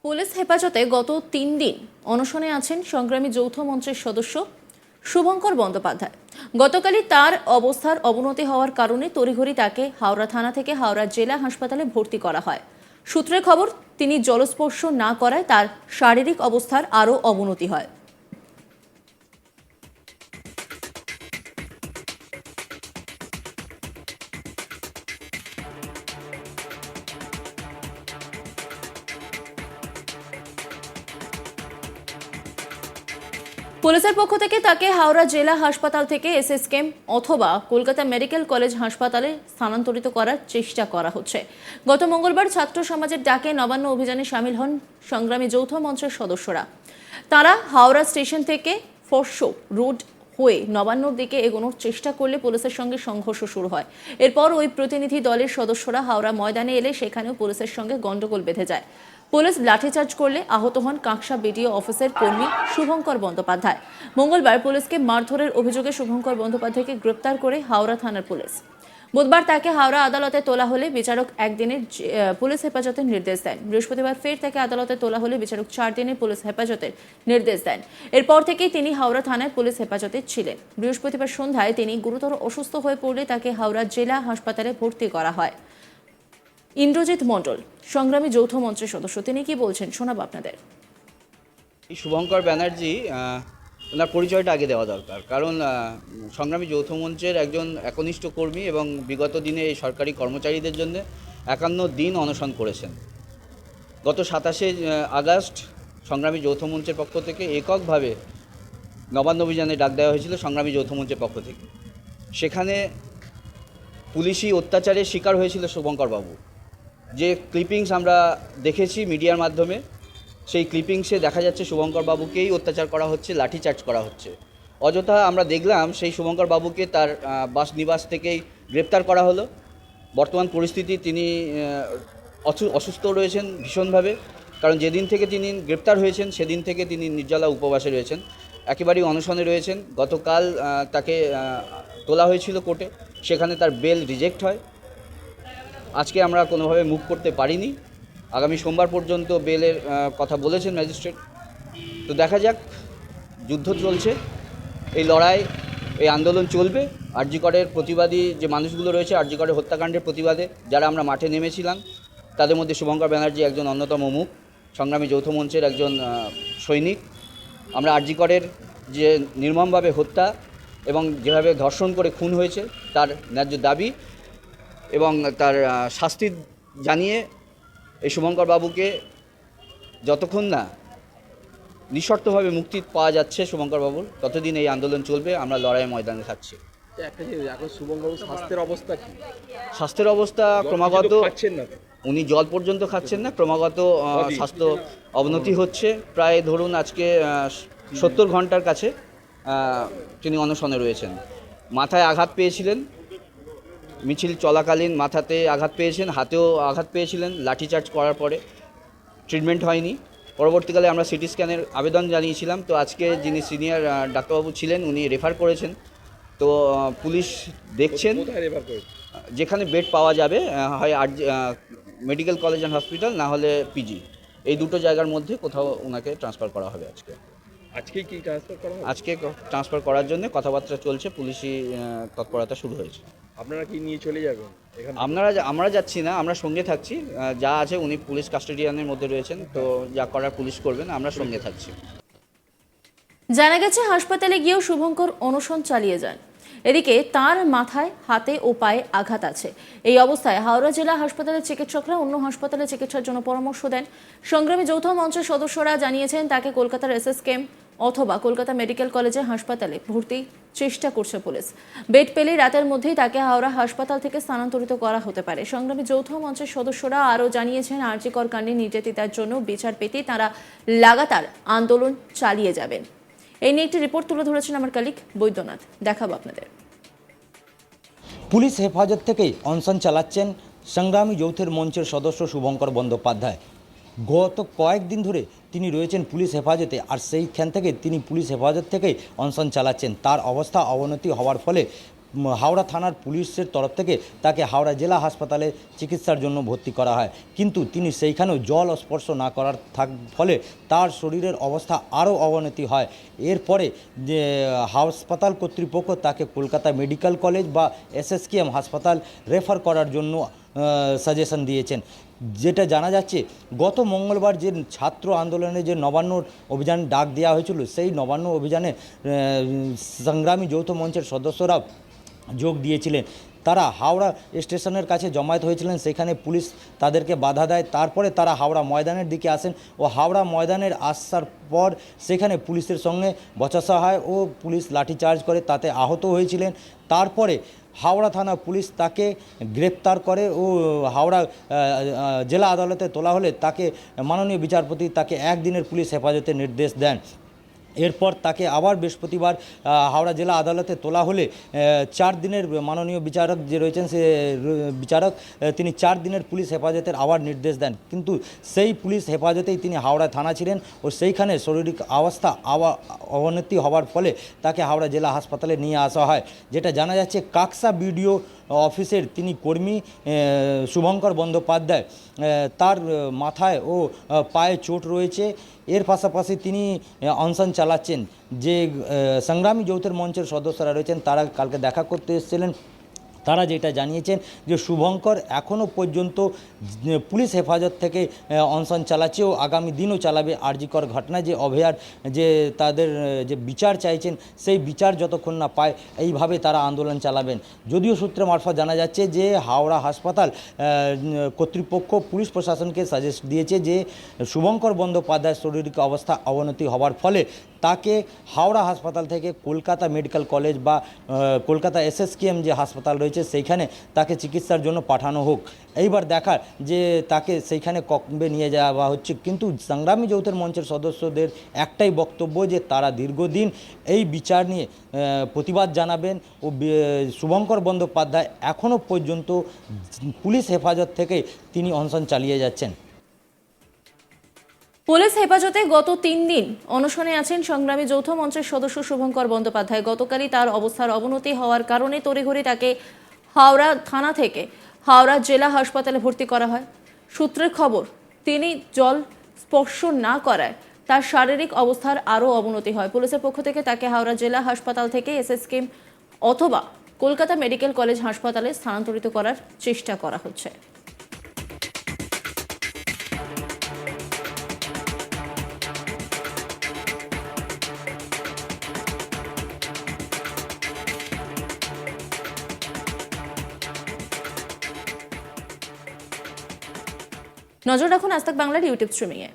Police হেফাজতে গত ৩ দিন অনশনে আছেন সংগ্রামী যৌথ মঞ্চের সদস্য শুভঙ্কর বন্দ্যোপাধ্যায়। গতকালই তার অবস্থার অবনতি হওয়ার কারণে তড়িঘড়ি তাকে হাওড়া থানা থেকে হাওড়া জেলা হাসপাতালে ভর্তি করা হয়। সূত্রের খবর, তিনি জলস্পর্শ না করায় তার শারীরিক অবস্থার আরও অবনতি হয়। পুলিশের পক্ষ থেকে তাকে হাওড়া জেলা হাসপাতাল থেকে এসএসকেএম অথবা কলকাতা মেডিকেল কলেজ হাসপাতালে স্থানান্তরিত করার চেষ্টা করা হচ্ছে। গত মঙ্গলবার ছাত্র সমাজের ডাকে নবান্ন অভিযানে সামিল হন সংগ্রামী যৌথ মঞ্চের সদস্যরা। তারা হাওড়া স্টেশন থেকে ফরশো রোড হয়ে নবান্নর দিকে এগোনোর চেষ্টা করলে পুলিশের সঙ্গে সংঘর্ষ শুরু হয়। এরপর ওই প্রতিনিধি দলের সদস্যরা হাওড়া ময়দানে এলে সেখানেও পুলিশের সঙ্গে গন্ডগোল বেঁধে যায়। পুলিশ লাঠিচার্জ করলে আহত হন কাঁকসা বিডিও অফিসের কর্মী শুভঙ্কর বন্দ্যোপাধ্যায়। মঙ্গলবার পুলিশকে মারধরের অভিযোগে শুভঙ্কর বন্দ্যোপাধ্যায়কে গ্রেপ্তার করে হাওড়া থানার পুলিশ। বুধবার তাকে হাওড়া আদালতে তোলা হলে বিচারক 1 দিনের পুলিশ হেফাজতের নির্দেশ দেন। বৃহস্পতিবার ফের তাকে আদালতে তোলা হলে বিচারক 4 দিনের পুলিশ হেফাজতের নির্দেশ দেন। এরপর থেকেই তিনি হাওড়া থানায় পুলিশ হেফাজতে ছিলেন। বৃহস্পতিবার সন্ধ্যায় তিনি গুরুতর অসুস্থ হয়ে পড়লে তাকে হাওড়া জেলা হাসপাতালে ভর্তি করা হয়। ইন্দ্রজিৎ মণ্ডল সংগ্রামী যৌথ মঞ্চের সদস্য, তিনি কি বলছেন শোনাবো আপনাদের। এই শুভঙ্কর ব্যানার্জি ওনার পরিচয়টা আগে দেওয়া দরকার, কারণ সংগ্রামী যৌথ মঞ্চের একজন একনিষ্ঠ কর্মী এবং বিগত দিনে এই সরকারি কর্মচারীদের জন্য 51 দিন অনশন করেছেন। গত 27শে আগস্ট সংগ্রামী যৌথ মঞ্চের পক্ষ থেকে এককভাবে নবান্ন অভিযানে ডাক দেওয়া হয়েছিল সংগ্রামী যৌথ মঞ্চের পক্ষ থেকে। সেখানে পুলিশি অত্যাচারের শিকার হয়েছিল শুভঙ্কর বাবু। যে ক্লিপিংস আমরা দেখেছি মিডিয়ার মাধ্যমে, সেই ক্লিপিংসে দেখা যাচ্ছে শুভঙ্কর বাবুকেই অত্যাচার করা হচ্ছে, লাঠিচার্জ করা হচ্ছে। অযথা আমরা দেখলাম সেই শুভঙ্কর বাবুকে তার নিবাস থেকেই গ্রেপ্তার করা হলো। বর্তমান পরিস্থিতি তিনি অসুস্থ রয়েছেন ভীষণভাবে, কারণ যেদিন থেকে তিনি গ্রেপ্তার হয়েছেন সেদিন থেকে তিনি নির্জলা উপবাসে রয়েছেন, একেবারেই অনশনে রয়েছেন। গতকাল তাকে তোলা হয়েছিল কোর্টে, সেখানে তার বেল রিজেক্ট হয়। আজকে আমরা কোনোভাবে মুভ করতে পারিনি। আগামী সোমবার পর্যন্ত বেলের কথা বলেছেন ম্যাজিস্ট্রেট। তো দেখা যাক, যুদ্ধ চলছে, এই লড়াই, এই আন্দোলন চলবে। আরজি করের প্রতিবাদী যে মানুষগুলো রয়েছে, আরজি করের হত্যাকাণ্ডের প্রতিবাদে যারা আমরা মাঠে নেমেছিলাম, তাদের মধ্যে শুভঙ্কর ব্যানার্জি একজন অন্যতম মুখ, সংগ্রামী যৌথ মঞ্চের একজন সৈনিক। আমরা আরজি করের যে নির্মমভাবে হত্যা এবং যেভাবে ধর্ষণ করে খুন হয়েছে তার ন্যায্য দাবি এবং তার শাস্তি জানিয়ে এই শুভঙ্কর বাবুকে যতক্ষণ না নিঃশর্তভাবে মুক্তি পাওয়া যাচ্ছে শুভঙ্কর বাবুর, ততদিন এই আন্দোলন চলবে। আমরা লড়াইয়ের ময়দানে থাকছি। একটা জিনিস, এখন শুভঙ্কর বাবুর স্বাস্থ্যের অবস্থা কি? স্বাস্থ্যের অবস্থা ক্রমাগত, উনি জল পর্যন্ত খাচ্ছেন না, ক্রমাগত স্বাস্থ্য অবনতি হচ্ছে। প্রায় ধরুন আজকে 70 ঘন্টার কাছে তিনি অনশনে রয়েছেন। মাথায় আঘাত পেয়েছিলেন, মিছিল চলাকালীন মাথাতে আঘাত পেয়েছেন, হাতেও আঘাত পেয়েছিলেন। লাঠিচার্জ করার পরে ট্রিটমেন্ট হয়নি। পরবর্তীকালে আমরা সিটি স্ক্যানের আবেদন জানিয়েছিলাম। তো আজকে যিনি সিনিয়র ডাক্তারবাবু ছিলেন উনি রেফার করেছেন। তো পুলিশ দেখছেন যেখানে বেড পাওয়া যাবে, হয় মেডিকেল কলেজ অ্যান্ড হসপিটাল, না হলে পিজি, এই দুটো জায়গার মধ্যে কোথাও ওনাকে ট্রান্সফার করা হবে। আজকে ট্রান্সফার করার জন্য কথাবার্তা চলছে, পুলিশি তৎপরতা শুরু হয়েছে। আপনারা কি নিয়ে চলে যাবেন? আমরা যাচ্ছি না, আমরা সঙ্গে থাকছি। যা আছে উনি পুলিশ কাস্টোডিয়ানের মধ্যে রয়েছেন, তো যা করার পুলিশ করবেন, আমরা সঙ্গে থাকছি। জানা গেছে হাসপাতালে গিয়েও শুভঙ্কর অনশন চালিয়ে যান। এদিকে তার মাথায়, হাতে ও পায়ে আঘাত আছে। এই অবস্থায় হাওড়া জেলা হাসপাতালের চিকিৎসকরা অন্য হাসপাতালে চিকিৎসার জন্য পরামর্শ দেন। সংগ্রামী যৌথ মঞ্চের সদস্যরা জানিয়েছেন তাকে কলকাতার এসএসকেএম অথবা কলকাতা মেডিকেল কলেজে হাসপাতালে ভর্তি চেষ্টা করছে পুলিশ। বেড পেলে রাতের মধ্যেই তাকে হাওড়া হাসপাতাল থেকে স্থানান্তরিত করা হতে পারে। সংগ্রামী যৌথ মঞ্চের সদস্যরা আরও জানিয়েছেন আরজি কর কাণ্ডে নির্যাতিতার জন্য বিচার পেতে তারা লাগাতার আন্দোলন চালিয়ে যাবেন। এই নিয়ে একটি রিপোর্ট তুলে ধরেছেন আমার কলিগ বৈদ্যনাথ, দেখাবো আপনাদের। পুলিশ হেফাজত থেকেই অনশন চালাচ্ছেন সংগ্রামী যৌথের মঞ্চের সদস্য শুভঙ্কর বন্দ্যোপাধ্যায়। গত কয়েকদিন ধরে তিনি রয়েছেন পুলিশ হেফাজতে, আর সেইখান থেকে তিনি পুলিশ হেফাজত থেকেই অনশন চালাচ্ছেন। তার অবস্থা অবনতি হওয়ার ফলে হাওড়া থানার পুলিশের তরফ থেকে তাকে হাওড়া জেলা হাসপাতালে চিকিৎসার জন্য ভর্তি করা হয়, কিন্তু তিনি সেইখানেও জল স্পর্শ না করার ফলে তার শরীরের অবস্থা আরও অবনতি হয়। এরপরে যে হাসপাতাল কর্তৃপক্ষ তাকে কলকাতা মেডিকেল কলেজ বা এসএসকেএম হাসপাতাল রেফার করার জন্য সাজেশন দিয়েছেন। যেটা জানা যাচ্ছে, গত মঙ্গলবার যে ছাত্র আন্দোলনে যে নবান্ন অভিযান ডাক দেওয়া হয়েছিল, সেই নবান্ন অভিযানে সংগ্রামী যৌথ মঞ্চের সদস্যরা যোগ দিয়েছিলেন। তারা হাওড়া স্টেশনের কাছে জমায়েত হয়েছিলেন, সেখানে পুলিশ তাদেরকে বাধা দেয়। তারপরে তারা হাওড়া ময়দানের দিকে আসেন ও হাওড়া ময়দানের আসার পর সেখানে পুলিশের সঙ্গে বচসা হয় ও পুলিশ লাঠিচার্জ করে, তাতে আহত হয়েছিলেন। তারপরে হাওড়া থানা পুলিশ তাকে গ্রেপ্তার করে ও হাওড়া জেলা আদালতে তোলা হলে তাকে মাননীয় বিচারপতি তাকে 1 দিনের পুলিশ হেফাজতে নির্দেশ দেন। এরপর তাকে আবার বৃহস্পতিবার হাওড়া জেলা আদালতে তোলা হলে 4 দিনের মাননীয় বিচারক যে রয়েছেন সে বিচারক তিনি 4 দিনের পুলিশ হেফাজতের আবার নির্দেশ দেন, কিন্তু সেই পুলিশ হেফাজতেই তিনি হাওড়া থানা ছিলেন ও সেইখানে শারীরিক অবস্থা অবনতি হওয়ার ফলে তাকে হাওড়া জেলা হাসপাতালে নিয়ে আসা হয়। যেটা জানা যাচ্ছে, কাকসা বিডিও অফিসের তিনি কর্মী শুভঙ্কর বন্দ্যোপাধ্যায়, তার মাথায় ও পায়ে চোট রয়েছে। এর পাশাপাশি তিনি অনশন চালাচ্ছেন। যে সংগ্রামী যৌথের মঞ্চের সদস্যরা রয়েছেন তারা কালকে দেখা করতে এসেছিলেন। তারা যেটা জানিয়েছেন যে শুভঙ্কর এখনও পর্যন্ত পুলিশ হেফাজত থেকে অনশন চালাচ্ছে ও আগামী দিনও চালাবে। আরজিকর ঘটনায় যে অভয়ার যে তাদের যে বিচার চাইছেন, সেই বিচার যতক্ষণ না পায় এইভাবে তারা আন্দোলন চালাবেন। যদিও সূত্রে মারফত জানা যাচ্ছে যে হাওড়া হাসপাতাল কর্তৃপক্ষ পুলিশ প্রশাসনকে সাজেস্ট দিয়েছে যে শুভঙ্কর বন্দ্যোপাধ্যায়ের শারীরিক অবস্থা অবনতি হওয়ার ফলে তাকে হাওড়া হাসপাতাল থেকে কলকাতা মেডিকেল কলেজ বা কলকাতা এসএসকেএম যে হাসপাতাল রয়েছে সেইখানে তাকে চিকিৎসার জন্য পাঠানো হোক। এইবার দেখার যে তাকে সেইখানে কবে নিয়ে যাওয়া হচ্ছে, কিন্তু সংগ্রামী যৌথের মঞ্চের সদস্যদের একটাই বক্তব্য যে তারা দীর্ঘদিন এই বিচার নিয়ে প্রতিবাদ জানাবেন ও শুভঙ্কর বন্দ্যোপাধ্যায় এখনও পর্যন্ত পুলিশ হেফাজত থেকে তিনি অনশন চালিয়ে যাচ্ছেন। পুলিশ হেফাজতে গত 3 দিন অনশনে আছেন সংগ্রামী যৌথ মঞ্চের সদস্য শুভঙ্কর বন্দ্যোপাধ্যায়। গতকালই তার অবস্থার অবনতি হওয়ার কারণে তড়িঘড়ি তাকে হাওড়া থানা থেকে হাওড়া জেলা হাসপাতালে ভর্তি করা হয়। সূত্রের খবর, তিনি জল স্পর্শ না করায় তার শারীরিক অবস্থার আরও অবনতি হয়। পুলিশের পক্ষ থেকে তাকে হাওড়া জেলা হাসপাতাল থেকে এসএসকেএম অথবা কলকাতা মেডিকেল কলেজ হাসপাতালে স্থানান্তরিত করার চেষ্টা করা হচ্ছে। নজর রাখুন আজ তাক বাংলার ইউটিউব স্ট্রিমিংয়ে।